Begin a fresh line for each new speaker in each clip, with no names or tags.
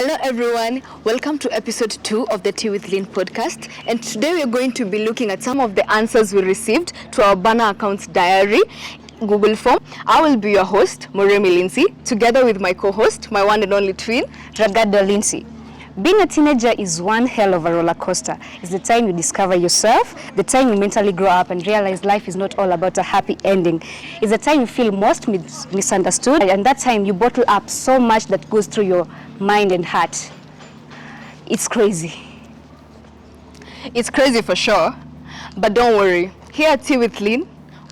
Hello everyone, welcome to episode 2 of the Tea with Lynn podcast, and today we are going to be looking at some of the answers we received to our banner account's diary Google form. I will be your host, Moremi Lindsay, together with my co-host, my one and only twin,
Ragado Lindsay. Being a teenager is one hell of a roller coaster. It's the time you discover yourself, the time you mentally grow up and realize life is not all about a happy ending. It's the time you feel most misunderstood, and that time you bottle up so much that goes through your mind and heart. It's crazy.
It's crazy for sure, but don't worry. Here at Tea with Lynn,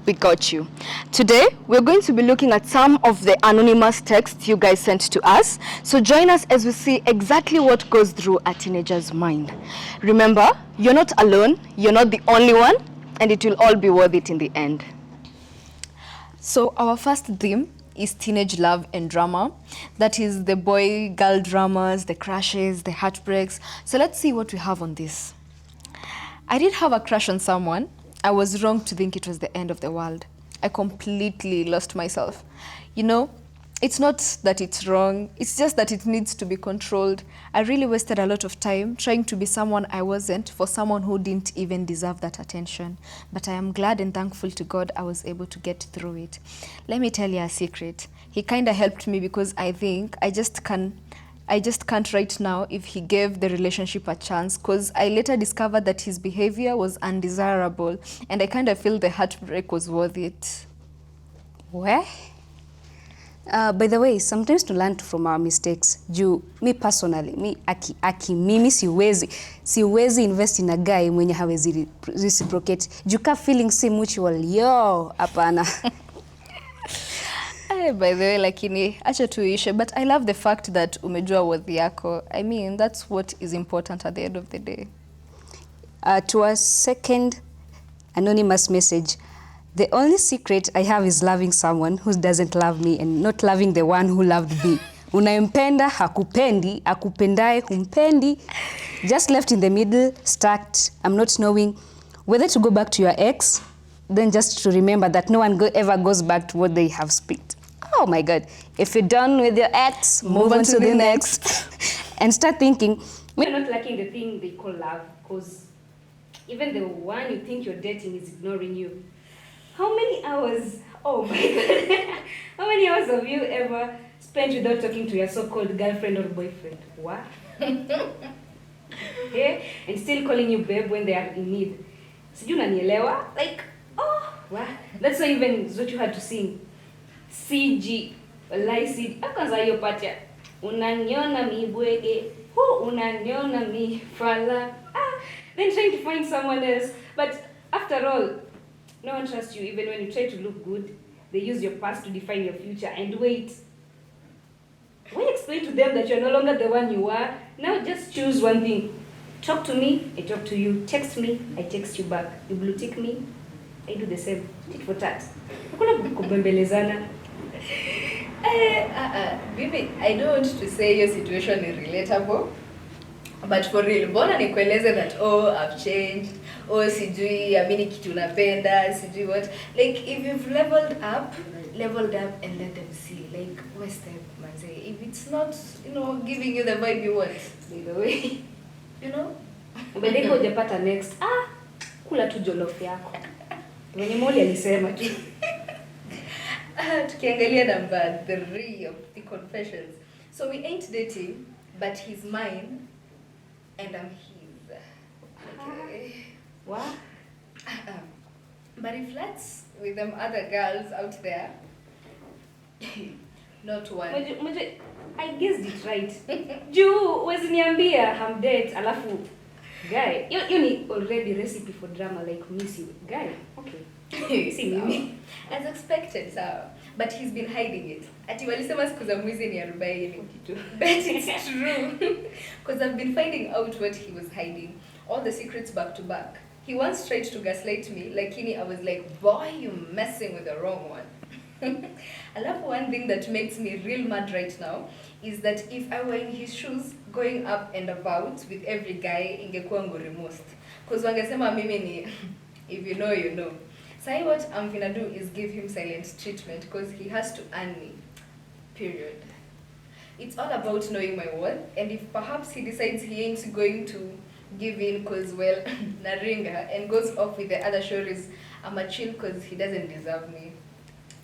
we got you. Today, we're going to be looking at some of the anonymous texts you guys sent to us. So join us as we see exactly what goes through a teenager's mind. Remember, you're not alone, you're not the only one, and it will all be worth it in the end. So our first theme is teenage love and drama. That is the boy-girl dramas, the crushes, the heartbreaks. So let's see what we have on this. I did have a crush on someone. I was wrong to think it was the end of the world. I completely lost myself. You know, it's not that it's wrong, it's just that it needs to be controlled. I really wasted a lot of time trying to be someone I wasn't for someone who didn't even deserve that attention. But I am glad and thankful to God I was able to get through it. Let me tell you a secret. He kind of helped me because I think I just can't right now if he gave the relationship a chance, because I later discovered that his behavior was undesirable and I kind of feel the heartbreak was worth it.
Where? By the way, sometimes to learn from our mistakes. Me personally, mimi siwezi invest in a guy mwenye hawezi reciprocate. Ka feeling si mutual, hapana.
By the way, lakini acha tuishe, but I love the fact that umejua worth yako. I mean, that's what is important at the end of the day.
To our second anonymous message, the only secret I have is loving someone who doesn't love me and not loving the one who loved me. Unayempenda hakupendi, akupendaye humpendi. Just left in the middle, stuck. I'm not knowing whether to go back to your ex, then just to remember that no one ever goes back to what they have split. Oh my God. If you're done with your ex, move on to the next. And start thinking.
We're not lacking the thing they call love, because even the one you think you're dating is ignoring you. How many hours, oh my God, how many hours have you ever spent without talking to your so-called girlfriend or boyfriend? What? Yeah? And still calling you babe when they are in need. Sijui unanielewa? Like, oh, what? That's not even what you had to sing. CG, CG. Kwanza hiyo pacha. Unaniona mi bwege, unaniona mi fala. Then trying to find someone else. But after all, no one trusts you even when you try to look good. They use your past to define your future. And wait, why explain to them that you're no longer the one you were? Now just choose one thing. Talk to me, I talk to you. Text me, I text you back. You blue tick me, I do the same. Tit for tat. Hakuna kubembelezana. Baby, I don't want to say your situation is relatable. But for real, mbona nikueleze that, I've changed. Sijui, amini kitu napenda, sijui what. Like, if you've leveled up and let them see. Like, where's the manze? If it's not, giving you the vibe you want, by the way, Ubedeko hujapata next. Kula tu jolof yako. Mwenye moli alisema tu. Tukiangalia number 3 of the confessions. So we ain't dating, but he's mine and I'm his. Okay. What? But he flirts with them other girls out there. Not one. I guessed it right. Juu, wezi niambia hamdate, alafu guy. You need already recipe for drama like Missy. Guy, okay. See me. As expected, sir. But he's been hiding it. Ati walisema siku za mwizi ni 40 kitu. But it's true. Because I've been finding out what he was hiding. All the secrets back to back. He once tried to gaslight me, lakini I was like, boy, you're messing with the wrong one. I love one thing that makes me real mad right now is that if I were in his shoes, going up and about with every guy, ingekuwa ngori most. Because wangesema mimi ni, if you know, you know. So what I'm gonna do is give him silent treatment because he has to earn me. Period.
It's all about knowing my worth, and if perhaps he decides he ain't going to give in cause, well, naringa, and goes off with the other stories, I'm a chill cause he doesn't deserve me.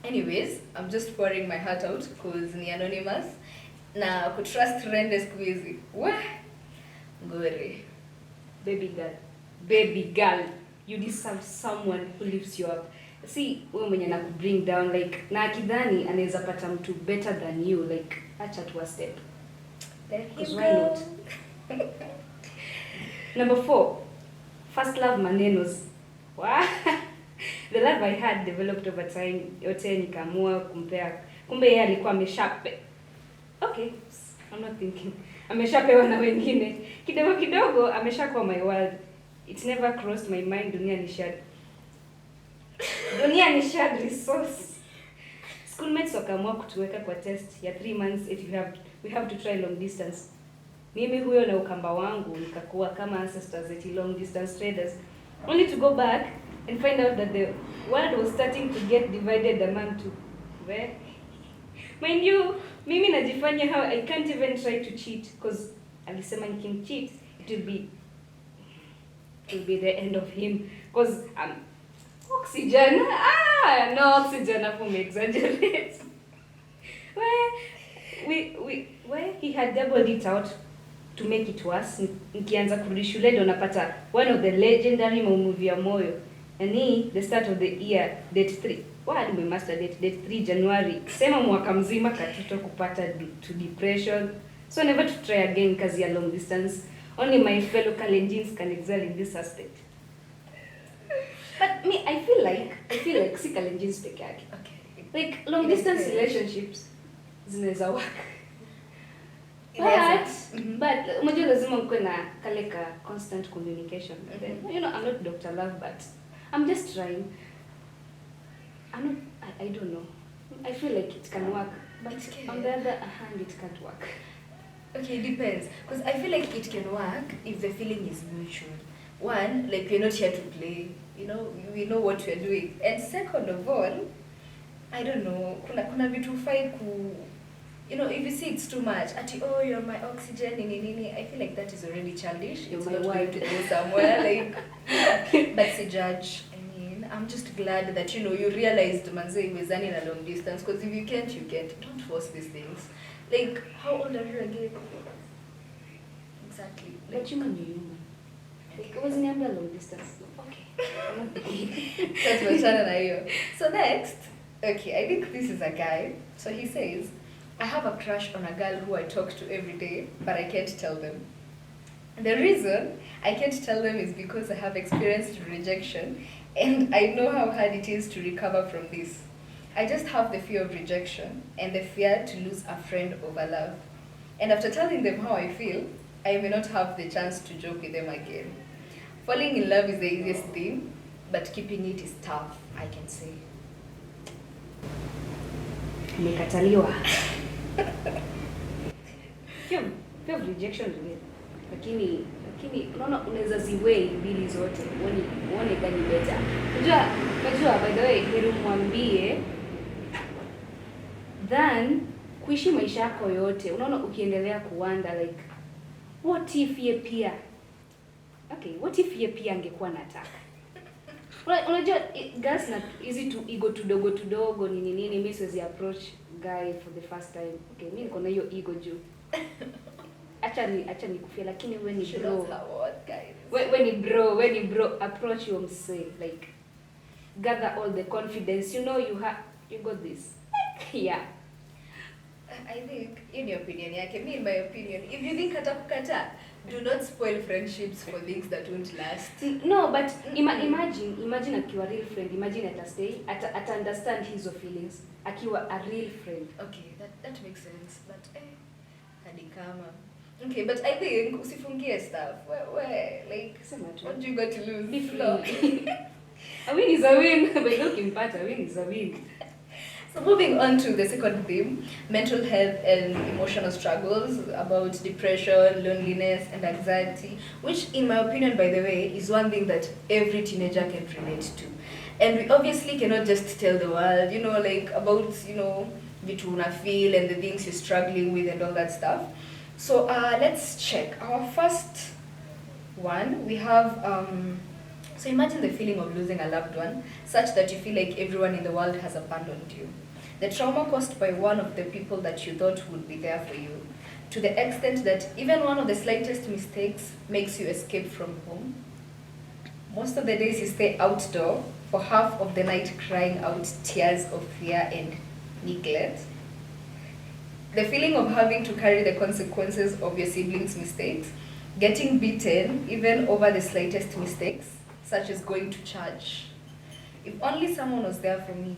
Anyways, I'm just pouring my heart out cause ni anonymous. Na kutrust rende siku hizi. Wah! Ngori.
Baby girl, you deserve someone who lifts you up. See, wewe mwenye na bring down like na akidhani anaweza pata mtu better than you, like acha tu a step. Because why not? Number 4, first love manenos. Wow. The love I had developed over time. Yote nikaamua kumpea. Kumbe yeye alikuwa ameshape. Okay, I'm not thinking. Ameshapewa na wengine. Kidogo kidogo ameshakuwa my world. It never crossed my mind dunia ni shared resource. Schoolmates wakaamua kutuweka kwa test ya 3 months if we have to try long distance. Mimi huyo na ukamba wangu nikakuwa kama ancestors at long distance traders, only to go back and find out that the world was starting to get divided among two. Where? Mind you, mimi najifanya how I can't even try to cheat because alisema nikimcheat it will be the end of him because oxygen. No oxygen hapo me exaggerate. Where he had doubled it out to make it worse. Nikianza kurudi shule ndo napata one of the legendary movie ya moyo. And the start of the year, date 3. Why we master date 3 January. Sema mwaka mzima katoto kupata to depression. So never to try again kazi ya long distance. Only my fellow Kalenjins can excel in this aspect. But me, I feel like si Kalenjins peke yake. Okay. Like long distance relationships zinaweza work. But unajua lazima mkuwe na kale ka constant communication. You know, I'm not Dr. Love, but I'm just trying. I don't know. I feel like it can work, but on the other hand, it can't work.
Okay, it depends. Because I feel like it can work if the feeling is mutual. One, like we're not here to play. You know, we know what we're doing. And second of all, I don't know, kuna vitu fai ku, you know, if you see it's too much, oh, you're my oxygen, nini, I feel like that is already childish.
You're
it's
my
not
wife
going to go somewhere, like, but si judge. I'm just glad that, you know, you realized manze imezani na long distance, because if you can't, you can't. Don't force these things. Like, how old are you again? Exactly. Like,
but human, you're human. Like, it was never long distance. Okay. I'm not thinking.
That's what Shannon and I. So next, okay, I think this is a guy. So he says, I have a crush on a girl who I talk to every day, but I can't tell them. The reason I can't tell them is because I have experienced rejection, and I know how hard it is to recover from this. I just have the fear of rejection and the fear to lose a friend over love. And after telling them how I feel, I may not have the chance to joke with them again. Falling in love is the easiest thing, but keeping it is tough, I can say.
Nimekataliwa. Fear of rejection is real. Lakini unaona unaweza ziwei mbili zote. Uone gani better. Unajua by the way, heri mwambie than kuishi maisha yako yote. Unaona ukiendelea kuwanda like what if ye pia. Okay, what if ye pia angekuwa nataka. Unajua girls na easy to ego tudogo nini mimi siwezi approach guy for the first time. Okay, mimi niko na hiyo ego juu. Acha ni kufia, lakini wewe ni bro. Wewe ni bro approach your msee like gather all the confidence. You know you got this. Yeah.
I think in your opinion yake, me in my opinion, if you think atakukata, do not spoil friendships for things that won't last.
No, but imagine akiwa real friend, imagine atastay, ata understand his feelings akiwa a real friend.
Okay, that makes sense, but hadi kama. Okay, but I think usifungie stuff. Where like what do you got to lose?
Be free. A win is a win, but ukimpata a win is a win.
So moving on to the second theme, mental health and emotional struggles, about depression, loneliness, and anxiety, which in my opinion, by the way, is one thing that every teenager can relate to. And we obviously cannot just tell the world, you know, like about, you know, vitu una feel and the things you're struggling with and all that stuff. So let's check. Our first one, we have, so imagine the feeling of losing a loved one, such that you feel like everyone in the world has abandoned you. The trauma caused by one of the people that you thought would be there for you, to the extent that even one of the slightest mistakes makes you escape from home. Most of the days you stay outdoor for half of the night crying out tears of fear and neglect. The feeling of having to carry the consequences of your siblings' mistakes, getting beaten even over the slightest mistakes, such as going to church. If only someone was there for me.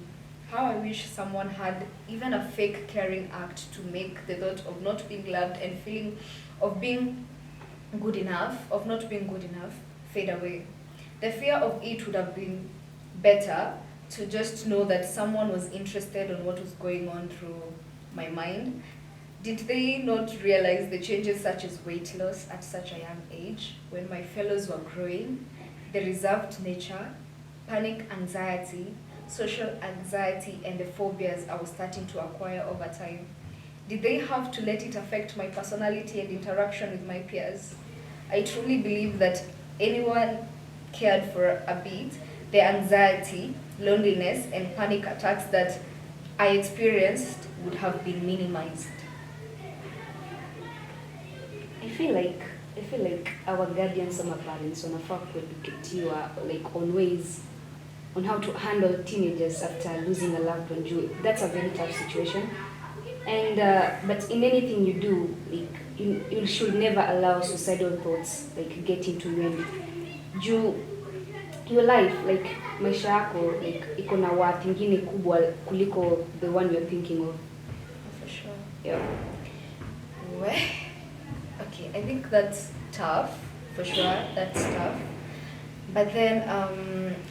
How I wish someone had even a fake caring act to make the thought of not being loved and feeling of being good enough, of not being good enough, fade away. The fear of it would have been better to just know that someone was interested in what was going on through my mind. Did they not realize the changes such as weight loss at such a young age, when my fellows were growing, the reserved nature, panic anxiety, social anxiety, and the phobias I was starting to acquire over time? Did they have to let it affect my personality and interaction with my peers? I truly believe that anyone cared for a bit, the anxiety, loneliness, and panic attacks that I experienced would have been minimized.
I feel like our guardians and our parents wanafaa kueducatiwa like on ways on how to handle teenagers after losing a loved one. That's a very tough situation. And but in anything you do, like you should never allow suicidal thoughts like get into you. And your life, like maisha yako, like iko na worth ingine kubwa kuliko the one you're thinking of.
For sure.
Yeah.
Well, okay, I think that's tough, for sure, that's tough. But then,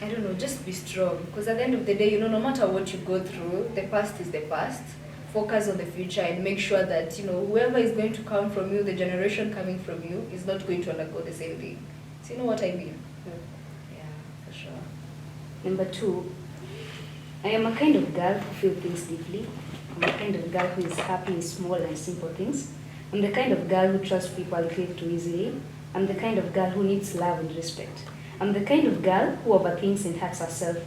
I don't know, just be strong. Because at the end of the day, you know, no matter what you go through, the past is the past. Focus on the future and make sure that, you know, whoever is going to come from you, the generation coming from you, is not going to undergo the same thing. So you know what I mean? Yeah, for sure.
Number 2, I am a kind of girl who feels things deeply. I'm a kind of girl who is happy in small and simple things. I'm the kind of girl who trusts people and click too easily. I'm the kind of girl who needs love and respect. I'm the kind of girl who overthinks and hurts herself.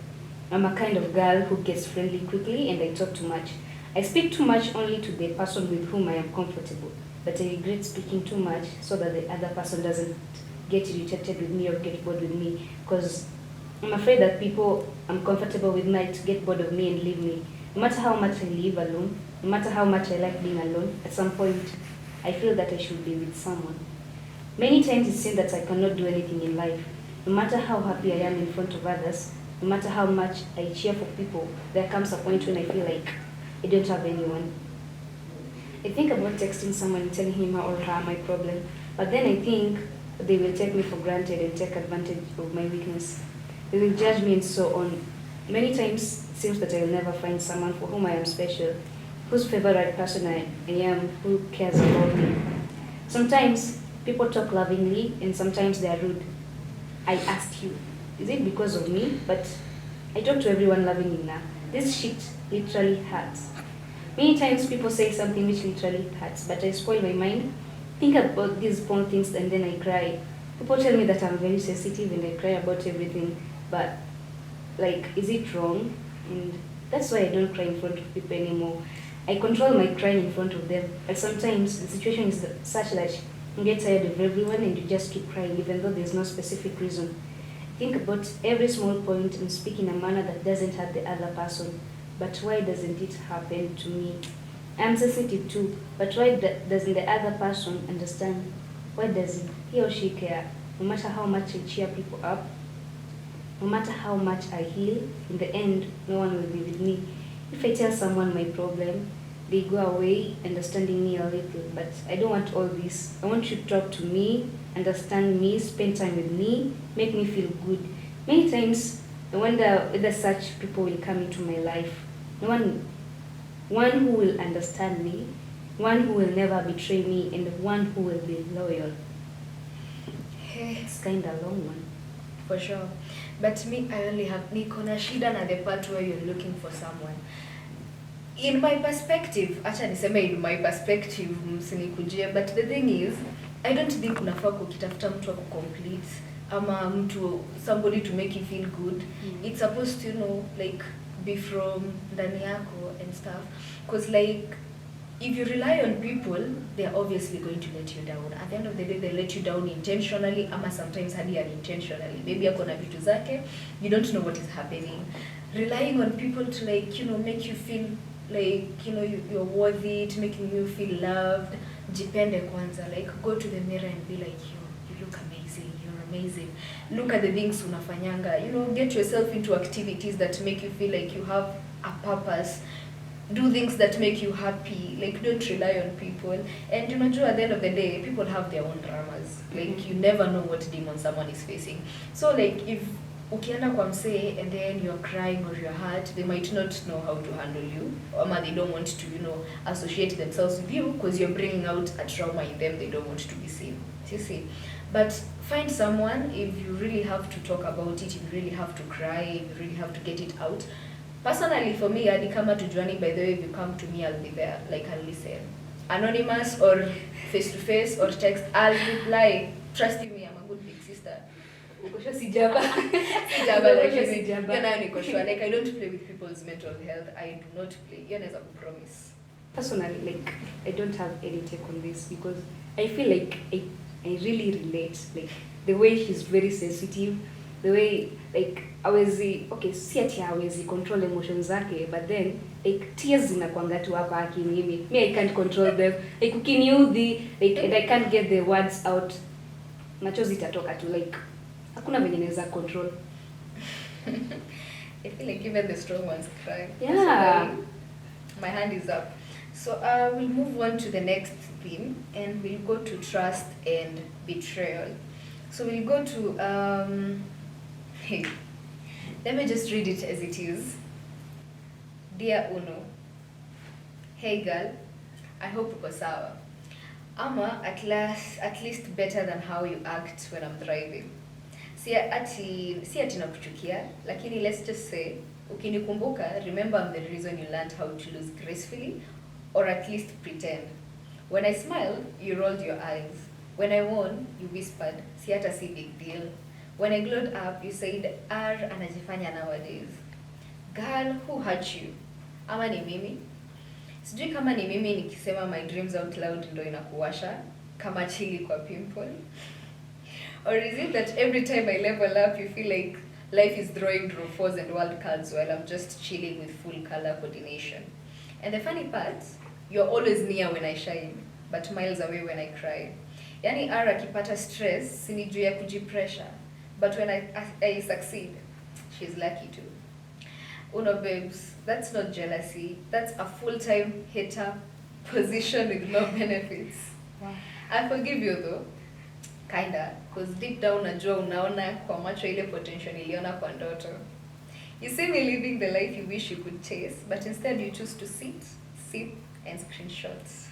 I'm a kind of girl who gets friendly quickly and I talk too much. I speak too much only to the person with whom I am comfortable, but I regret speaking too much so that the other person doesn't get irritated with me or get bored with me, because I'm afraid that people I'm comfortable with might get bored of me and leave me. No matter how much I live alone, no matter how much I like being alone, at some point I feel that I should be with someone. Many times it seems that I cannot do anything in life. No matter how happy I am in front of others, no matter how much I cheer for people, there comes a point when I feel like I don't have anyone. I think about texting someone and telling him or her my problem, but then I think they will take me for granted and take advantage of my weakness. They will judge me and so on. Many times it seems that I will never find someone for whom I am special, whose favorite person I am, who cares about me. Sometimes people talk lovingly and sometimes they are rude. I asked you, is it because of me? But I talk to everyone lovingly now. This shit literally hurts. Many times people say something which literally hurts, but I spoil my mind, think about these small things and then I cry. People tell me that I'm very sensitive and I cry about everything, but like, is it wrong? And that's why I don't cry in front of people anymore. I control my crying in front of them, but sometimes the situation is such that you get tired of everyone and you just keep crying even though there's no specific reason. Think about every small point and speak in a manner that doesn't hurt the other person. But why doesn't it happen to me? I'm sensitive too, but why doesn't the other person understand? Why doesn't he or she care? No matter how much I cheer people up, no matter how much I heal, in the end, no one will be with me. If I tell someone my problem, they go away understanding me a little, but I don't want all this. I want you to talk to me, understand me, spend time with me, make me feel good. Many times, I wonder whether such people will come into my life. One who will understand me, one who will never betray me, and one who will be loyal. It's kind of a long one.
For sure. But me, I only have Niko na shida na the part where you're looking for someone. In my perspective, acha niseme in my perspective, msinikujie, but the thing is, I don't think unafaa kukitafuta mtu wa complete ama mtu somebody to make you feel good. It's supposed to, you know, like be from ndani yako and stuff, because like if you rely on people, they're obviously going to let you down. At the end of the day, they let you down intentionally ama sometimes hadi unintentionally. Maybe akona vitu zake, you don't know what is happening. Relying on people to, like, you know, make you feel like, you know, you're worthy, to making you feel loved, jipende kwanza. Like, go to the mirror and be like, you look amazing, you're amazing. Look at the things unafanyanga. You know, get yourself into activities that make you feel like you have a purpose. Do things that make you happy. Like, don't rely on people. And you know, at the end of the day, people have their own dramas. Like, you never know what demon someone is facing. So like, if ukienda kwa msee and then you're crying or you're hurt, they might not know how to handle you, or they don't want to, you know, associate themselves with you because you're bringing out a trauma in them. They don't want to be seen. You see? But find someone. If you really have to talk about it, if you really have to cry, if you really have to get it out. Personally, for me, hadi kama tujuani, by the way, if you come to me, I'll be there. Like, I'll listen. Anonymous or face-to-face or text, I'll reply. Trust me, I'm a good big sister.
Ukosha sijaba.
Sijaba, like, yana niko sure. Like, I don't play with people's mental health. I do not play. Yana is a promise.
Personally, like, I don't have any take on this because I feel like I really relate. Like, the way she's very sensitive, the way, like, si ati hawezi control emotions zake, but then like tears zinakwanga tu hapa akini me I can't control them. Like, ukiniudhi, like, and I can't get the words out, machozi itatoka tu, like hakuna venye naweza control.
I feel like even the strong ones cry.
Yeah.
So, my hand is up. So we'll move on to the next theme, and we'll go to trust and betrayal. So we'll go to hey, let me just read it as it is. Dear Uno, hey girl, I hope uko sawa. Ama at least better than how you act when I'm driving. Si ati nakuchukia, lakini let's just say, ukinikumbuka, remember I'm the reason you learned how to lose gracefully, or at least pretend. When I smiled, you rolled your eyes. When I won, you whispered, si hata si big deal. When I glowed up, you said, R anajifanya nowadays. Girl, who hurt you? Ama ni mimi? Sijui kama ni mimi nikisema my dreams out loud ndo inakuwasha, kama chili kwa pimple. Or is it that every time I level up, you feel like life is drawing draw fours and world cards while I'm just chilling with full color coordination? And the funny part, you're always near when I shine, but miles away when I cry. Yani R akipata stress, sini juu ya kujipressure. But when I succeed, she's lucky too. Uno babes, that's not jealousy. That's a full-time hater position with no benefits.
Wow.
I forgive you though. Kinda. Because deep down najua unaona kwa macho ile potential niliona kwa ndoto. You see me living the life you wish you could chase, but instead you choose to sit, sip, and screenshots.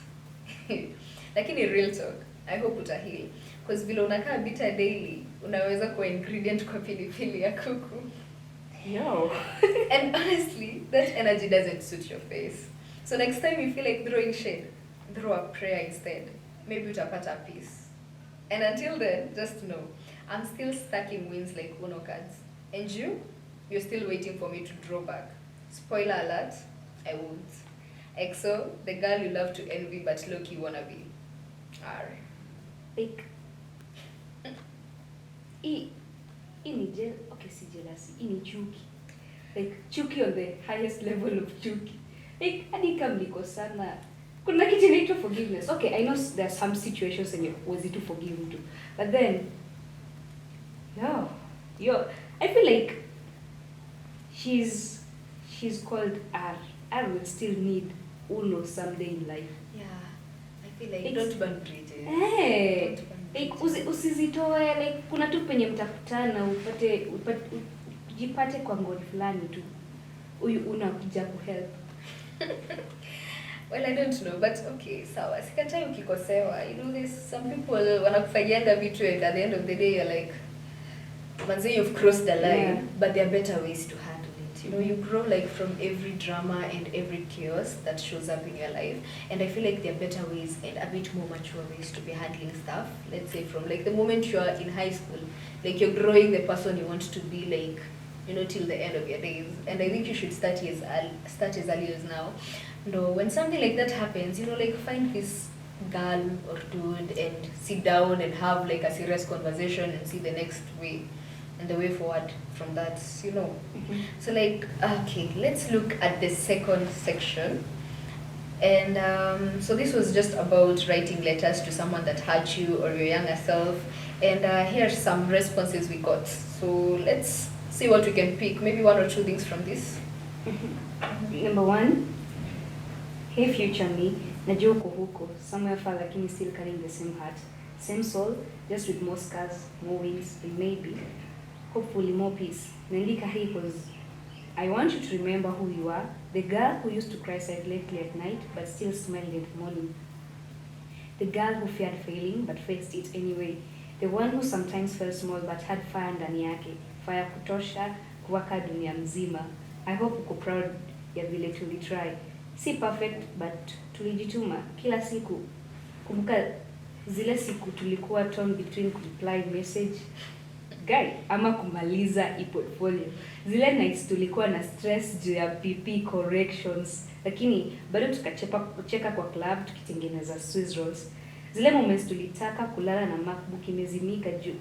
Lakini real talk, I hope utahil. Because vile unakaa bitter daily, unaweza kuwa ingredient kwa pilipili ya kuku.
Yo.
And honestly, that energy doesn't suit your face. So next time you feel like throwing shade, throw a prayer instead. Maybe utapata peace. And until then, just know, I'm still stacking wins like Uno cards. And you're still waiting for me to draw back. Spoiler alert, I won't. EXO, the girl you love to envy but low-key wanna be. Arr.
Like, si jealousy, ni chuki. Like, chuki on the highest level of chuki. Like, hadi kama mlikosana, kuna kitu inaitwa forgiveness. Okay, I know there are some situations and was to forgive mtu. But then, I feel like she's called R. R will still need Uno someday in life.
Yeah, I feel like don't burn bridges.
Hey, like usizitoe, like kuna tu penye mtakutana jipate kwa ngori fulani tu. Huyu unakuja kuhelp.
Well, I don't know, but okay, sawa. Sikatai ukikosewa. You know, there's some people wanakufanyianga vitu and at the end of the day you're like, manze, you've crossed the line, but there are better ways to handle it,
You know, you grow like from every drama and every chaos that shows up in your life. And I feel like there are better ways and a bit more mature ways to be handling stuff. Let's say from like the moment you are in high school, like you're growing the person you want to be, like, you know, till the end of your days. And I think you should start as early as now. No, when something like that happens, you know, like find this girl or dude and sit down and have like a serious conversation and see the next way and the way forward from that, you know. So like, okay, let's look at the second section. And so this was just about writing letters to someone that hurt you or your younger self. And here are some responses we got. So let's see what we can pick. Maybe one or two things from this.
Number 1, hey future me, najua uko huko, somewhere far lakini still carrying the same heart, same soul, just with more scars, more wings, and maybe, hopefully more peace. Naandika hii because I want you to remember who you are, the girl who used to cry silently at night but still smiled in the morning. The girl who feared failing but faced it anyway. The one who sometimes felt small but had fire ndani yake, fire kutosha kuwaka dunia mzima. I hope uko proud ya vile tulitry. Si perfect but tulijituma kila siku. Kumbuka zile siku tulikuwa torn between reply message guy ama kumaliza e-portfolio. Zile nights tulikuwa na stress juu ya PP corrections, lakini bado tukacheka kwa club tukitengeneza Swiss rolls. Zile moments tulitaka kulala na MacBook imezimika juu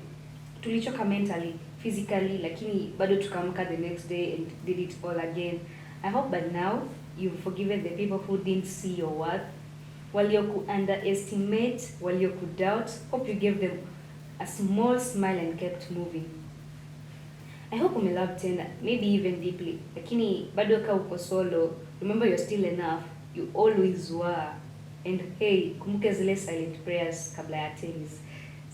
tulichoka mentally, physically, lakini bado tukaamka the next day and did it all again. I hope by now you've forgiven the people who didn't see your worth, walioku underestimate, walioku doubt. Hope you gave them a small smile and kept moving. I hope ume love tena, maybe even deeply, lakini bado ka uko solo, remember you're still enough, you always were. And hey, kumbuke zile silent prayers kabla ya tennis.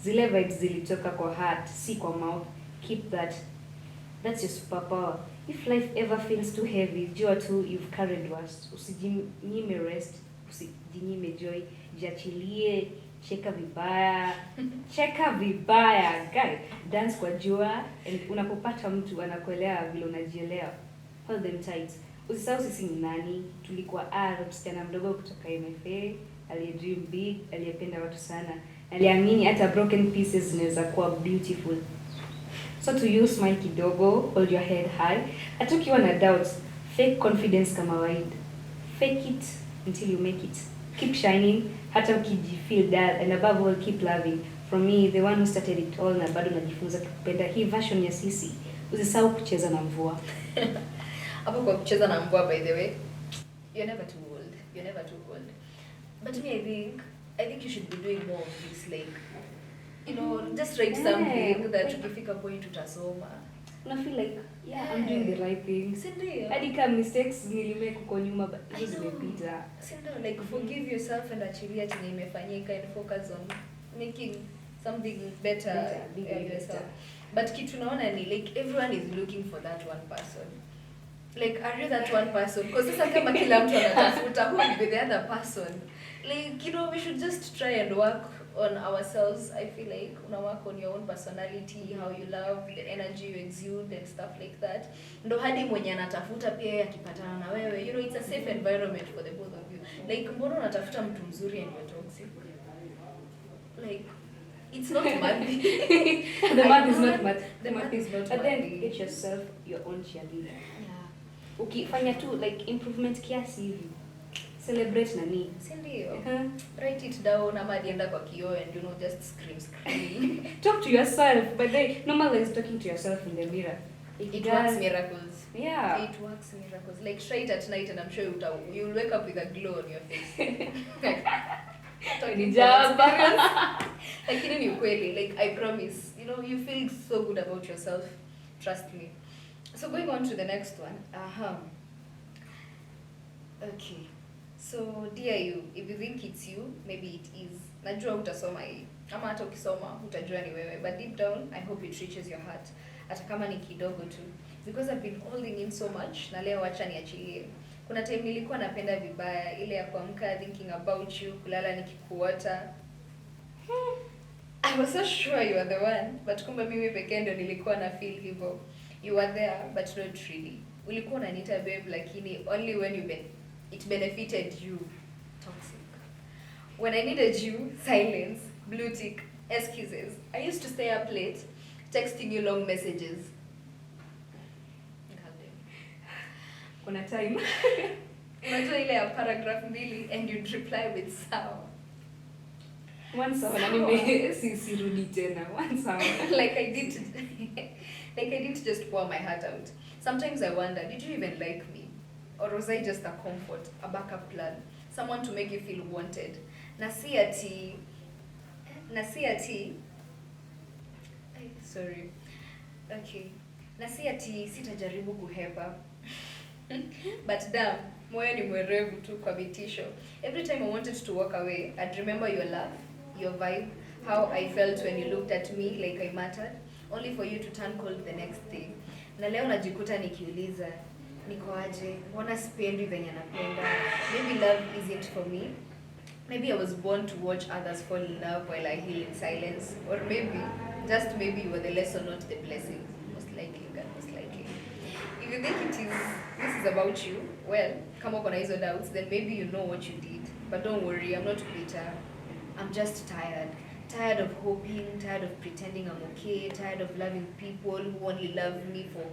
Zile vibes zilitoka kwa heart, si kwa mouth. Keep that. That's your superpower. If life ever feels too heavy, jua tu you've carried worst. Usijinyime rest, usijinyime joy, jiachilie, cheka vibaya. Cheka vibaya, guy. Dance kwa jua, and unapopata mtu anakuelewa vile unajielewa. Hold them tight. Usisahau sisi ni nani, tulikuwa msichana mdogo kutoka MFA, aliyedream big, aliyependa watu sana, aliamini hata broken pieces zinaweza kuwa beautiful. So to you, smile kidogo, hold your head high. Hata ukiwa na doubts, fake confidence kama kawaida. Fake it until you make it. Keep shining, hata ukijifeel dull, and above all, keep loving. From me, the one who started it all, na bado najifunza kupenda hii version ya sisi. Usisahau kucheza na mvua.
Hapo kwa kucheza na mvua, by the way, you're never too old. You're never too old. But me, I think you should be doing more of this, like, you know, just write something that ukifika point utasoma.
Una feel like, yeah, I'm doing the right thing.
Sindio?
Hadi kama mistakes nilimake huko nyuma, but hizo zimepita.
Sindio, like forgive yourself and achilia chenye imefanyika and focus on making something better yourself. But kitu naona ni like everyone is looking for that one person. Like, are you that one person? Because sasa kama kila mtu anatafuta, who will be the other person? Like, you know, we should just try and work on ourselves. I feel like una work on your own personality, how you love, the energy you exude and stuff like that. Ndo hadi mwenye anatafuta pia yeye akipatana na wewe, you know, it's a safe environment for the both of you. Like, mbona unatafuta mtu mzuri and you're toxic? Like, it's not mad.
The math is not mad.
The math is not
But then get yourself your own cheerleader.
Yeah.
Ukifanya tu like improvement kiasi hivi. Celebrate nani?
Si ndio? Write it down ama adienda kwa kioo and you know just scream.
Talk to yourself, but then normalize talking to yourself in the mirror.
It works miracles.
Yeah.
It works miracles. Like try it at night and I'm sure you'll wake up with a glow on your face. Talking Lakini ni ukweli, like I promise, you know, you feel so good about yourself. Trust me. So going on to the next one. Okay. So dear you, if you think it's you, maybe it is. Najua utasoma hii. Ama hata ukisoma utajua ni wewe. But deep down, I hope it reaches your heart. Hata kama ni kidogo tu. Because I've been holding in so much, na leo acha niachilie. Kuna time nilikuwa napenda vibaya, ile ya kuamka thinking about you, kulala nikikuota. I was so sure you are the one, but kumbe mimi pekee ndio nilikuwa na feel hivyo. You were there, but not really. Ulikuwa unaniita babe lakini only when it benefited you. Toxic. When I needed you, silence, blue tick, excuses. I used to stay up late, texting you long messages.
Kuna time.
Unajua ile ya paragraph mbili and you'd reply with sawa.
Once hour, na sirudi tena. Once hour.
like I didn't just pour my heart out. Sometimes I wonder, did you even like me? Or was I just a comfort, a backup plan, someone to make you feel wanted? Nasi ati, sorry. Okay. Nasi ati sitajaribu kuhepa. But damn, moyo ni mwerevu tu kwa vitisho. Every time I wanted to walk away, I'd remember your laugh, your vibe, how I felt when you looked at me like I mattered, only for you to turn cold the next day. Na leo najikuta nikiuliza, niko aje? Mbona sipendi venye anapenda? Maybe love isn't for me. Maybe I was born to watch others fall in love while I heal in silence. Or maybe, just maybe you were the lesson, not the blessing. Most likely, God, most likely. If you think this is about you, well, come up on hizo doubts, then maybe you know what you did. But don't worry, I'm not bitter. I'm just tired. Tired of hoping, tired of pretending I'm okay, tired of loving people who only love me for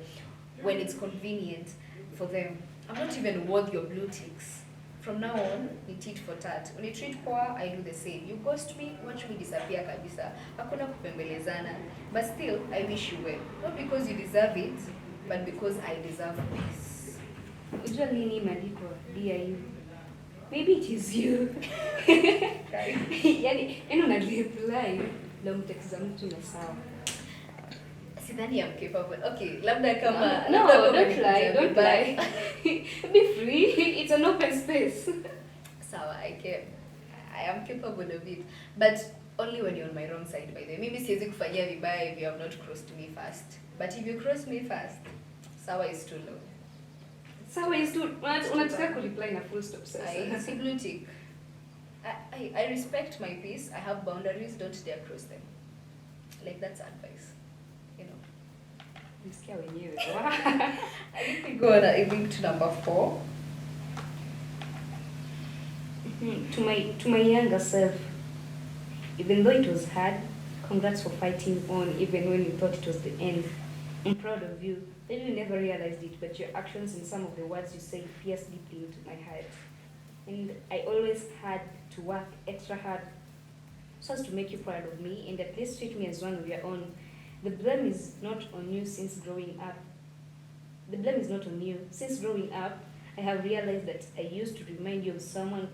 when it's convenient for them. I'm not even worth your blue ticks. From now on, we tit for tat. When you treat poor, I do the same. You ghost me, watch me disappear kabisa. Hakuna kupembelezana. But still, I wish you well. Not because you deserve it, but because I deserve peace.
Ujua nini imeandikwa DIU? Maybe it is you. Yani una reply long text za mtu na sawa.
Sidhani I'm capable. Okay, labda kama
no, don't lie. Be free. It's an open space.
Sawa, I am capable of it. But only when you're on my wrong side, by the way. Maybe siwezi kufanyia vibaya if you have not crossed me first. But if you cross me first, sawa is too low.
Sawa is too... Unataka kureply na full stop sasa.
I blue tick. I respect my peace. I have boundaries. Don't dare cross them. Like, that's advice. You know.
Msikia wenyewe.
I think we go on, I think, to number 4.
To my younger self, even though it was hard, congrats for fighting on, even when you thought it was the end. I'm proud of you. Maybe you never realized it, but your actions and some of the words you say pierce deeply into my heart. And I always had to work extra hard so as to make you proud of me and at least treat me as one of your own. The blame is not on you since growing up. The blame is not on you. Since growing up, I have realized that I used to remind you of something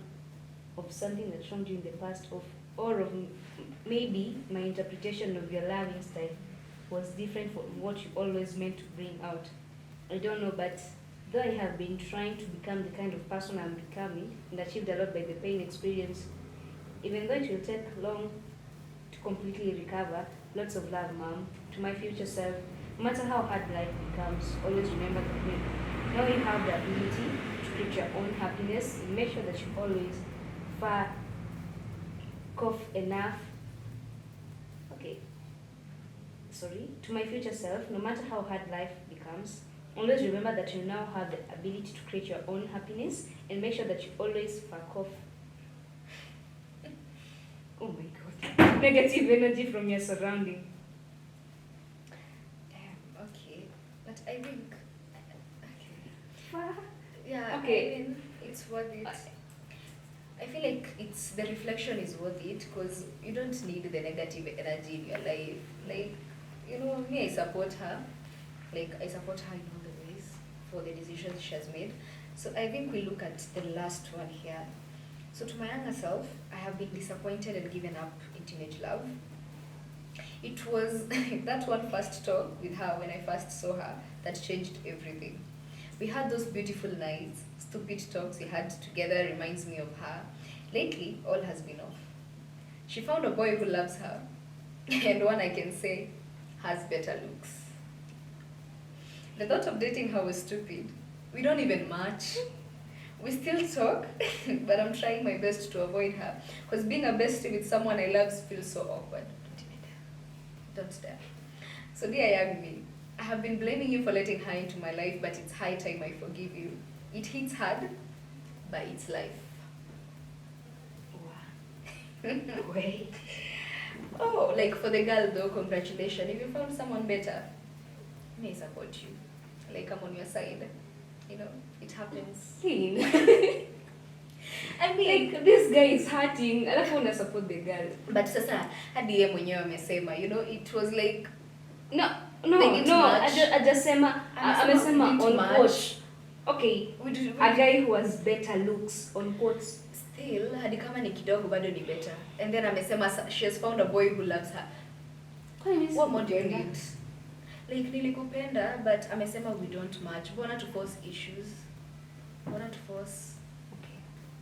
that wronged you in the past, or of maybe my interpretation of your loving style was different from what you always meant to bring out. I don't know, but though I have been trying to become the kind of person I'm becoming and achieved a lot by the pain experience, even though it will take long to completely recover, lots of love, Mom. To my future self, no matter how hard life becomes, always remember that now you have the ability to create your own happiness and make sure that you always cough enough. Okay. Sorry. To my future self, no matter how hard life becomes, always remember that you now have the ability to create your own happiness and make sure that you always fuck off. Oh my God. Negative energy from your surrounding.
Okay. But I think... Okay. Yeah,
Okay.
I mean, it's worth it. I feel like the reflection is worth it because you don't need the negative energy in your life. Like, you know, me, I support her. Like, I support her in all the ways for the decisions she has made. So I think we look at the last one here. So to my younger self, I have been disappointed and given up in teenage love. It was that one first talk with her when I first saw her that changed everything. We had those beautiful nights, stupid talks we had together reminds me of her. Lately, all has been off. She found a boy who loves her, and one I can say has better looks. The thought of dating her was stupid. We don't even match. We still talk, but I'm trying my best to avoid her. Because being a bestie with someone I love feels so awkward. Don't dare. So dear young me, I have been blaming you for letting her into my life, but it's high time I forgive you. It hits hard, but it's life.
Wait.
Oh, like for the girl though, congratulations. If you found someone better, may support you. Like I'm on your side. You know, it happens.
I mean, like, this guy is hurting. Alafu una support the girl.
But sasa, hadi yeye mwenyewe amesema, you know, it was like
No,
amesema
amesema on
much.
quote. Okay, a guy who has better looks on quotes.
Still, hadi kama ni kidogo bado ni better. And then amesema she has found a boy who loves her. What more do you need? Like nilikupenda, but amesema we don't match. Mbona to force issues? Mbona to force?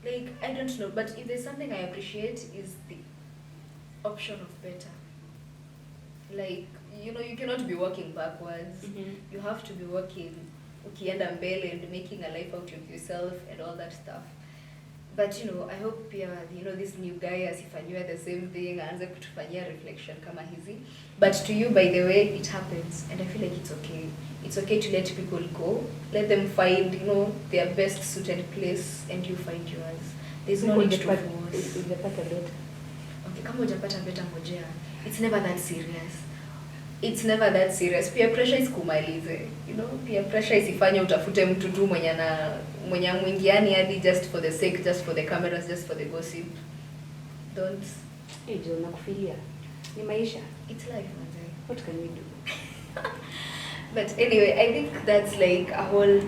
Like, I don't know, but if there's something I appreciate is the option of better. Like, you know, you cannot be working backwards. You have to be working ukienda mbele and making a life out of yourself and all that stuff. But, you know, I hope, you know, this new guy asifanywe the same thing, aanze kutufanyia reflection kama hizi. But to you, by the way, it happens. And I feel like it's okay. It's okay to let people go. Let them find, you know, their best suited place and you find yours. There's no need to force.
Ujapata better.
Okay, kama hujapata better ngojea. It's never that serious. It's never that serious. Peer pressure isikumalize. You know, peer pressure isifanye utafute mtu tu mwenye mwingiani hadi just for the sake, just for the cameras, just for the gossip. Don't.
Ndio nakufilia. Ni maisha.
It's life, manze.
What can we do?
But anyway, I think that's like a whole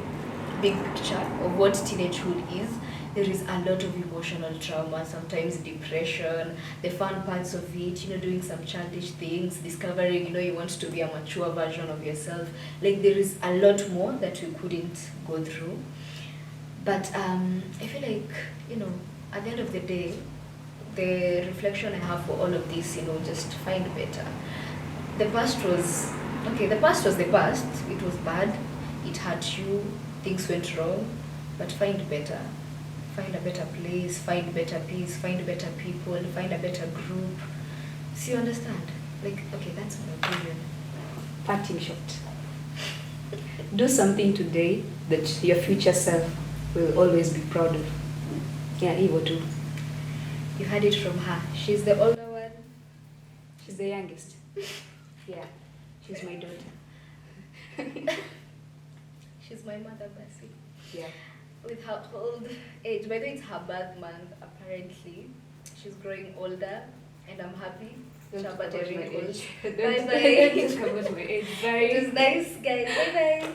big picture of what teenagehood is. There is a lot of emotional trauma, sometimes depression, the fun parts of it, you know, doing some childish things, discovering, you know, you want to be a mature version of yourself. Like there is a lot more that we couldn't go through. But I feel like, you know, at the end of the day, the reflection I have for all of this, you know, just find better. The past was the past. It was bad. It hurt you. Things went wrong. But find better. Find a better place. Find better peace. Find better people. Find a better group. So you understand? Like, okay, that's my opinion.
Parting shot. Do something today that your future self will always be proud of. Yeah, hivyo tu.
You heard it from her. She's the older one.
She's the youngest. Yeah, she's my daughter.
She's my mother, Bessie.
Yeah.
With her old age, by the way, it's her birth month, apparently. She's growing older, and I'm happy.
Don't
Shabbat
forget my
every
age.
Bye
Don't
bye.
forget my age. Bye.
It was nice, guys. Bye bye.